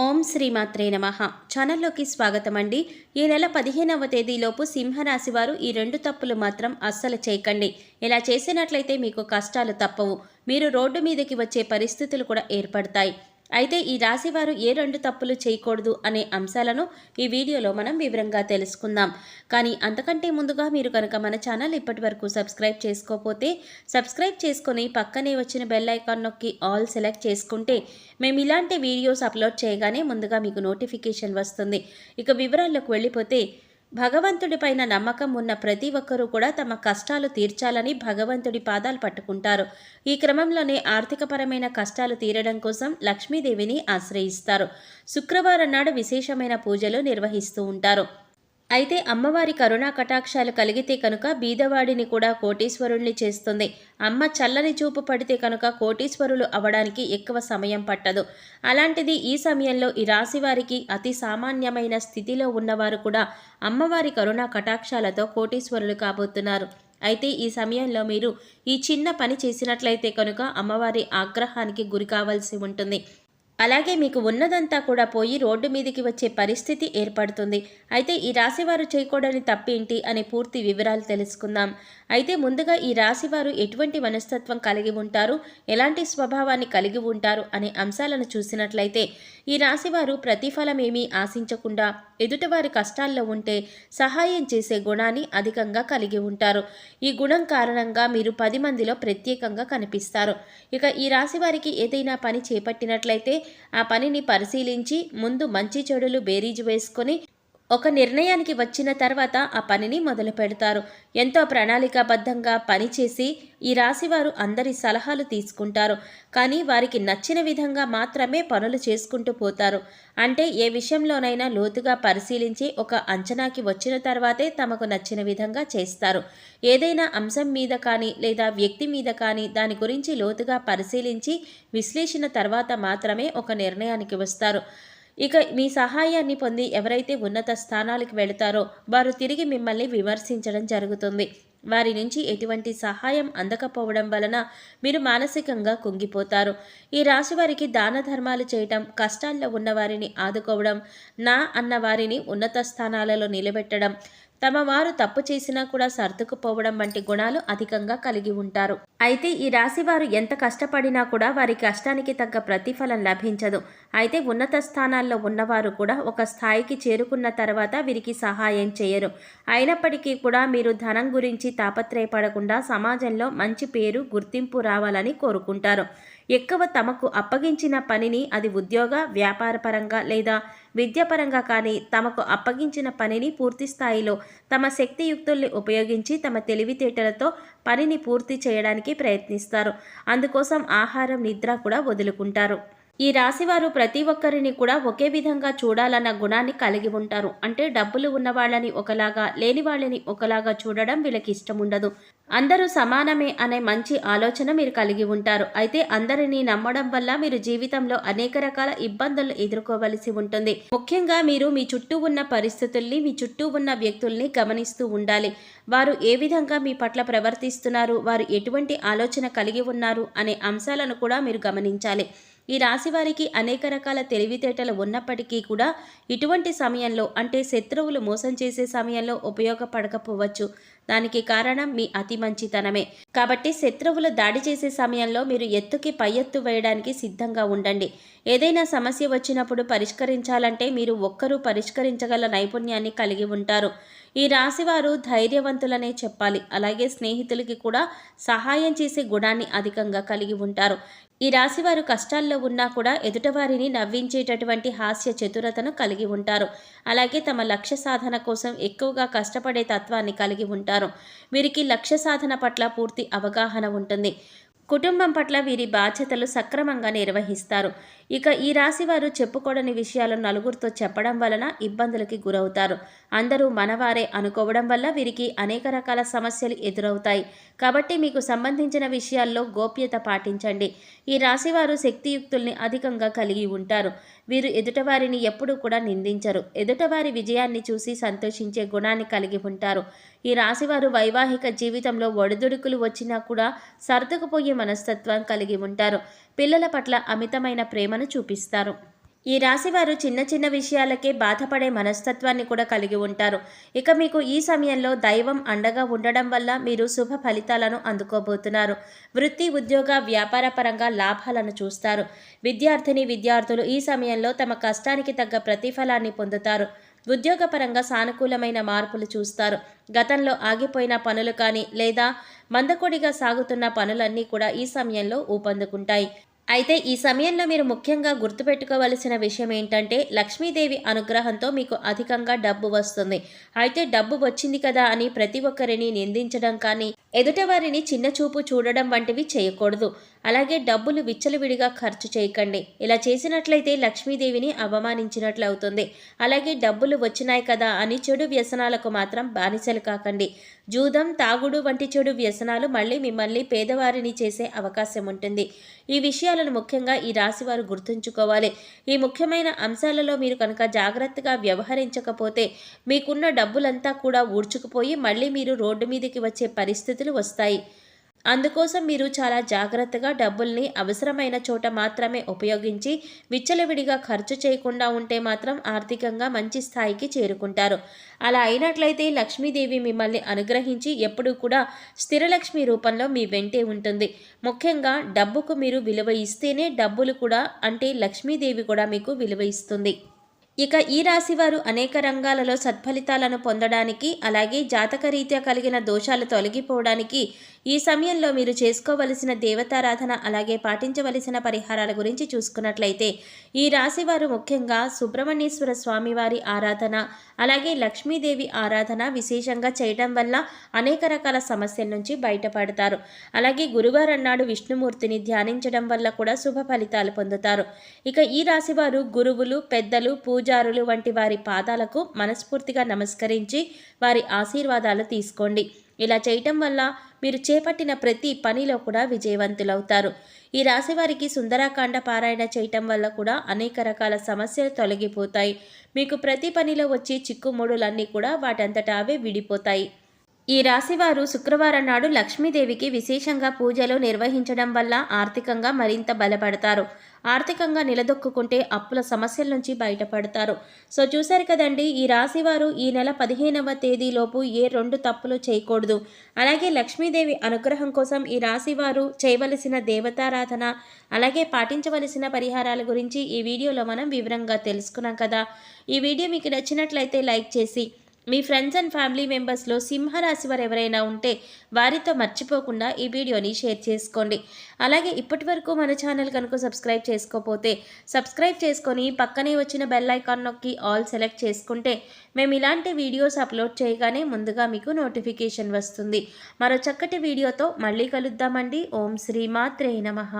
ఓం శ్రీమాత్రే నమః. ఛానల్లోకి స్వాగతం అండి. ఈ నెల 15వ తేదీలోపు సింహరాశి వారు ఈ రెండు తప్పులు మాత్రం అస్సలు చేయకండి. ఇలా చేసినట్లయితే మీకు కష్టాలు తప్పవు. మీరు రోడ్డు మీదకి వచ్చే పరిస్థితులు కూడా ఏర్పడతాయి. అయితే ఈ రాశి వారు ఏ రెండు తప్పులు చేయకూడదు అనే అంశాలను ఈ వీడియోలో మనం వివరంగా తెలుసుకుందాం. కానీ అంతకంటే ముందుగా మీరు కనుక మన ఛానల్ ఇప్పటి వరకు సబ్స్క్రైబ్ చేసుకోకపోతే సబ్స్క్రైబ్ చేసుకొని పక్కనే వచ్చిన బెల్ ఐకాన్ నొక్కి ఆల్ సెలెక్ట్ చేసుకుంటే మేము ఇలాంటి వీడియోస్ అప్లోడ్ చేయగానే ముందుగా మీకు నోటిఫికేషన్ వస్తుంది. ఇక వివరాల్లోకి వెళ్ళిపోతే, భగవంతుడిపైన నమ్మకం ఉన్న ప్రతి ఒక్కరూ కూడా తమ కష్టాలు తీర్చాలని భగవంతుడి పాదాలు పట్టుకుంటారు. ఈ క్రమంలోనే ఆర్థికపరమైన కష్టాలు తీరడం కోసం లక్ష్మీదేవిని ఆశ్రయిస్తారు. శుక్రవారం నాడు విశేషమైన పూజలు నిర్వహిస్తూ ఉంటారు. అయితే అమ్మవారి కరుణా కటాక్షాలు కలిగితే కనుక బీదవాడిని కూడా కోటీశ్వరుల్ని చేస్తుంది. అమ్మ చల్లని చూపు పడితే కనుక కోటీశ్వరులు అవడానికి ఎక్కువ సమయం పట్టదు. అలాంటిది ఈ సమయంలో ఈ రాశి వారికి అతి సామాన్యమైన స్థితిలో ఉన్నవారు కూడా అమ్మవారి కరుణా కటాక్షాలతో కోటీశ్వరులు కాబోతున్నారు. అయితే ఈ సమయంలో మీరు ఈ చిన్న పని చేసినట్లయితే కనుక అమ్మవారి ఆగ్రహానికి గురి కావాల్సి ఉంటుంది. అలాగే మీకు ఉన్నదంతా కూడా పోయి రోడ్డు మీదకి వచ్చే పరిస్థితి ఏర్పడుతుంది. అయితే ఈ రాశివారు చేయకూడని తప్పేంటి అనే పూర్తి వివరాలు తెలుసుకుందాం. అయితే ముందుగా ఈ రాశివారు ఎటువంటి మనస్తత్వం కలిగి ఉంటారు, ఎలాంటి స్వభావాన్ని కలిగి ఉంటారు అనే అంశాలను చూసినట్లయితే, ఈ రాశివారు ప్రతిఫలం ఏమీ ఆశించకుండా ఎదుటివారి కష్టాల్లో ఉంటే సహాయం చేసే గుణాన్ని అధికంగా కలిగి ఉంటారు. ఈ గుణం కారణంగా మీరు 10 మందిలో ప్రత్యేకంగా కనిపిస్తారు. ఇక ఈ రాశి వారికి ఏదైనా పని చేపట్టినట్లయితే ఆ పనిని పరిశీలించి ముందు మంచి చెడులు బేరీజు వేసుకొని ఒక నిర్ణయానికి వచ్చిన తర్వాత ఆ పనిని మొదలు పెడతారు. ఎంతో ప్రణాళికాబద్ధంగా పనిచేసి ఈ రాశివారు అందరి సలహాలు తీసుకుంటారు. కానీ వారికి నచ్చిన విధంగా మాత్రమే పనులు చేసుకుంటూ పోతారు. అంటే ఏ విషయంలోనైనా లోతుగా పరిశీలించి ఒక అంచనాకి వచ్చిన తర్వాతే తమకు నచ్చిన విధంగా చేస్తారు. ఏదైనా అంశం మీద కానీ లేదా వ్యక్తి మీద కానీ దాని గురించి లోతుగా పరిశీలించి విశ్లేషణ తర్వాత మాత్రమే ఒక నిర్ణయానికి వస్తారు. ఇక మీ సహాయాన్ని పొంది ఎవరైతే ఉన్నత స్థానాలకు వెళతారో వారు తిరిగి మిమ్మల్ని విమర్శించడం జరుగుతుంది. వారి నుంచి ఎటువంటి సహాయం అందకపోవడం వలన మీరు మానసికంగా కుంగిపోతారు. ఈ రాశి వారికి దాన ధర్మాలు చేయటం, కష్టాల్లో ఉన్న వారిని ఆదుకోవడం, నా అన్న వారిని ఉన్నత స్థానాలలో నిలబెట్టడం, తమ వారు తప్పు చేసినా కూడా సర్దుకుపోవడం వంటి గుణాలు అధికంగా కలిగి ఉంటారు. అయితే ఈ రాశి వారు ఎంత కష్టపడినా కూడా వారి కష్టానికి తగ్గ ప్రతిఫలం లభించదు. అయితే ఉన్నత స్థానాల్లో ఉన్నవారు కూడా ఒక స్థాయికి చేరుకున్న తర్వాత వీరికి సహాయం చేయరు. అయినప్పటికీ కూడా మీరు ధనం గురించి తాపత్రయపడకుండా సమాజంలో మంచి పేరు, గుర్తింపు రావాలని కోరుకుంటారు. ఎక్కువ తమకు అప్పగించిన పనిని, అది ఉద్యోగ, వ్యాపారపరంగా లేదా విద్యాపరంగా కానీ, తమకు అప్పగించిన పనిని పూర్తి స్థాయిలో తమ శక్తియుక్తుల్ని ఉపయోగించి తమ తెలివితేటలతో పనిని పూర్తి చేయడానికి ప్రయత్నిస్తారు. అందుకోసం ఆహారం, నిద్ర కూడా వదులుకుంటారు. ఈ రాశివారు ప్రతి ఒక్కరిని కూడా ఒకే విధంగా చూడాలన్న గుణాన్ని కలిగి ఉంటారు. అంటే డబ్బులు ఉన్న వాళ్ళని ఒకలాగా, లేని వాళ్ళని ఒకలాగా చూడడం వీళ్ళకి ఇష్టం ఉండదు. అందరూ సమానమే అనే మంచి ఆలోచన మీరు కలిగి ఉంటారు. అయితే అందరినీ నమ్మడం వల్ల మీరు జీవితంలో అనేక రకాల ఇబ్బందులు ఎదుర్కోవలసి ఉంటుంది. ముఖ్యంగా మీరు మీ చుట్టూ ఉన్న పరిస్థితుల్ని, మీ చుట్టూ ఉన్న వ్యక్తుల్ని గమనిస్తూ ఉండాలి. వారు ఏ విధంగా మీ పట్ల ప్రవర్తిస్తున్నారు, వారు ఎటువంటి ఆలోచన కలిగి ఉన్నారు అనే అంశాలను కూడా మీరు గమనించాలి. ఈ రాశి వారికి అనేక రకాల తెలివితేటలు ఉన్నప్పటికీ కూడా ఇటువంటి సమయంలో, అంటే శత్రువులు మోసం చేసే సమయంలో ఉపయోగపడకపోవచ్చు. దానికి కారణం మీ అతి మంచితనమే. కాబట్టి శత్రువులు దాడి చేసే సమయంలో మీరు ఎత్తుకి పై ఎత్తు వేయడానికి సిద్ధంగా ఉండండి. ఏదైనా సమస్య వచ్చినప్పుడు పరిష్కరించాలంటే మీరు ఒక్కరూ పరిష్కరించగల నైపుణ్యాన్ని కలిగి ఉంటారు. ఈ రాశివారు ధైర్యవంతులనే చెప్పాలి. అలాగే స్నేహితులకి కూడా సహాయం చేసే గుణాన్ని అధికంగా కలిగి ఉంటారు. ఈ రాశివారు కష్టాల్లో ఉన్నా కూడా ఎదుటవారిని నవ్వించేటటువంటి హాస్య చతురతను కలిగి ఉంటారు. అలాగే తమ లక్ష్య సాధన కోసం ఎక్కువగా కష్టపడే తత్వాన్ని కలిగి ఉంటారు. వీరికి లక్ష్య సాధన పట్ల పూర్తి అవగాహన ఉంటుంది. కుటుంబం పట్ల వీరి బాధ్యతలు సక్రమంగా నిర్వహిస్తారు. ఇక ఈ రాశివారు చెప్పుకోడని విషయాలను నలుగురితో చెప్పడం వలన ఇబ్బందులకి గురవుతారు. అందరూ మనవారే అనుకోవడం వల్ల వీరికి అనేక రకాల సమస్యలు ఎదురవుతాయి. కాబట్టి మీకు సంబంధించిన విషయాల్లో గోప్యత పాటించండి. ఈ రాశివారు శక్తియుక్తుల్ని అధికంగా కలిగి ఉంటారు. వీరు ఎదుటవారిని ఎప్పుడూ కూడా నిందించరు. ఎదుటవారి విజయాన్ని చూసి సంతోషించే గుణాన్ని కలిగి ఉంటారు. ఈ రాశివారు వైవాహిక జీవితంలో ఒడిదుడుకులు వచ్చినా కూడా సర్దుకుపోయే మనస్తత్వం కలిగి ఉంటారు. పిల్లల పట్ల అమితమైన ప్రేమను చూపిస్తారు. ఈ రాశివారు చిన్న చిన్న విషయాలకే బాధపడే మనస్తత్వాన్ని కూడా కలిగి ఉంటారు. ఇక మీకు ఈ సమయంలో దైవం అండగా ఉండడం వల్ల మీరు శుభ ఫలితాలను అందుకోబోతున్నారు. వృత్తి, ఉద్యోగ, వ్యాపార పరంగా లాభాలను చూస్తారు. విద్యార్థులు ఈ సమయంలో తమ కష్టానికి తగ్గ ప్రతిఫలాన్ని పొందుతారు. ఉద్యోగపరంగా సానుకూలమైన మార్పులు చూస్తారు. గతంలో ఆగిపోయిన పనులు కానీ లేదా మందకొడిగా సాగుతున్న పనులన్నీ కూడా ఈ సమయంలో ఊపందుకుంటాయి. అయితే ఈ సమయంలో మీరు ముఖ్యంగా గుర్తుపెట్టుకోవలసిన విషయం ఏంటంటే, లక్ష్మీదేవి అనుగ్రహంతో మీకు అధికంగా డబ్బు వస్తుంది. అయితే డబ్బు వచ్చింది కదా అని ప్రతి ఒక్కరిని నిందించడం కానీ, ఎదుటవారిని చిన్నచూపు చూడడం వంటివి చేయకూడదు. అలాగే డబ్బులు విచ్చలవిడిగా ఖర్చు చేయకండి. ఇలా చేసినట్లయితే లక్ష్మీదేవిని అవమానించినట్లు అవుతుంది. అలాగే డబ్బులు వచ్చినాయి కదా అని చెడు వ్యసనాలకు మాత్రం బానిసలు కాకండి. జూదం, తాగుడు వంటి చెడు వ్యసనాలు మళ్ళీ మిమ్మల్ని పేదవారిని చేసే అవకాశం ఉంటుంది. ఈ విషయాలను ముఖ్యంగా ఈ రాశివారు గుర్తుంచుకోవాలి. ఈ ముఖ్యమైన అంశాలలో మీరు కనుక జాగ్రత్తగా వ్యవహరించకపోతే మీకున్న డబ్బులంతా కూడా ఊడ్చుకుపోయి మళ్ళీ మీరు రోడ్డు మీదకి వచ్చే పరిస్థితులు వస్తాయి. అందుకోసం మీరు చాలా జాగ్రత్తగా డబ్బుల్ని అవసరమైన చోట మాత్రమే ఉపయోగించి విచ్చలవిడిగా ఖర్చు చేయకుండా ఉంటే మాత్రం ఆర్థికంగా మంచి స్థాయికి చేరుకుంటారు. అలా అయినట్లయితే లక్ష్మీదేవి మిమ్మల్ని అనుగ్రహించి ఎప్పుడూ కూడా స్థిరలక్ష్మి రూపంలో మీ వెంటే ఉంటుంది. ముఖ్యంగా డబ్బుకు మీరు విలువ ఇస్తేనే డబ్బులు కూడా అంటే లక్ష్మీదేవి కూడా మీకు విలువ ఇస్తుంది. ఇక ఈ రాశివారు అనేక రంగాలలో సత్ఫలితాలను పొందడానికి అలాగే జాతకరీత్యా కలిగిన దోషాలు తొలగిపోవడానికి ఈ సమయంలో మీరు చేసుకోవలసిన దేవతారాధన అలాగే పాటించవలసిన పరిహారాల గురించి చూసుకున్నట్లయితే ఈ రాశివారు ముఖ్యంగా సుబ్రహ్మణ్యేశ్వర స్వామివారి ఆరాధన అలాగే లక్ష్మీదేవి ఆరాధన విశేషంగా చేయడం వల్ల అనేక రకాల సమస్యల నుంచి బయటపడతారు. అలాగే గురువారం నాడు విష్ణుమూర్తిని ధ్యానించడం వల్ల కూడా శుభ ఫలితాలు పొందుతారు. ఇక ఈ రాశివారు గురువులు, పెద్దలు, పూజారులు వంటి వారి పాదాలకు మనస్ఫూర్తిగా నమస్కరించి వారి ఆశీర్వాదాలు తీసుకోండి. ఇలా చేయటం వల్ల మీరు చేపట్టిన ప్రతి పనిలో కూడా విజయవంతులవుతారు. ఈ రాశివారికి సుందరాకాండ పారాయణ చేయటం వల్ల కూడా అనేక రకాల సమస్యలు తొలగిపోతాయి. మీకు ప్రతి పనిలో వచ్చే చిక్కుముడులన్నీ కూడా వాటంతటా అవే విడిపోతాయి. ఈ రాశివారు శుక్రవారం నాడు లక్ష్మీదేవికి విశేషంగా పూజలు నిర్వహించడం వల్ల ఆర్థికంగా మరింత బలపడతారు. ఆర్థికంగా నిలదొక్కుంటే అప్పుల సమస్యల నుంచి బయటపడతారు. సో చూశారు కదండి, ఈ రాశివారు ఈ నెల 15వ తేదీలోపు ఏ 2 తప్పులు చేయకూడదు. అలాగే లక్ష్మీదేవి అనుగ్రహం కోసం ఈ రాశివారు చేయవలసిన దేవతారాధన అలాగే పాటించవలసిన పరిహారాల గురించి ఈ వీడియోలో మనం వివరంగా తెలుసుకున్నాం కదా. ఈ వీడియో మీకు నచ్చినట్లయితే లైక్ చేసి మీ ఫ్రెండ్స్ అండ్ ఫ్యామిలీ మెంబర్స్లో సింహరాశి వారు ఎవరైనా ఉంటే వారితో మర్చిపోకుండా ఈ వీడియోని షేర్ చేసుకోండి. అలాగే ఇప్పటి వరకు మన ఛానల్ కనుక సబ్స్క్రైబ్ చేసుకోకపోతే సబ్స్క్రైబ్ చేసుకొని పక్కనే వచ్చిన బెల్ ఐకాన్ నొక్కి ఆల్ సెలెక్ట్ చేసుకుంటే మేము ఇలాంటి వీడియోస్ అప్లోడ్ చేయగానే ముందుగా మీకు నోటిఫికేషన్ వస్తుంది. మరో చక్కటి వీడియోతో మళ్ళీ కలుద్దామండి. ఓం శ్రీ మాత్రే నమః.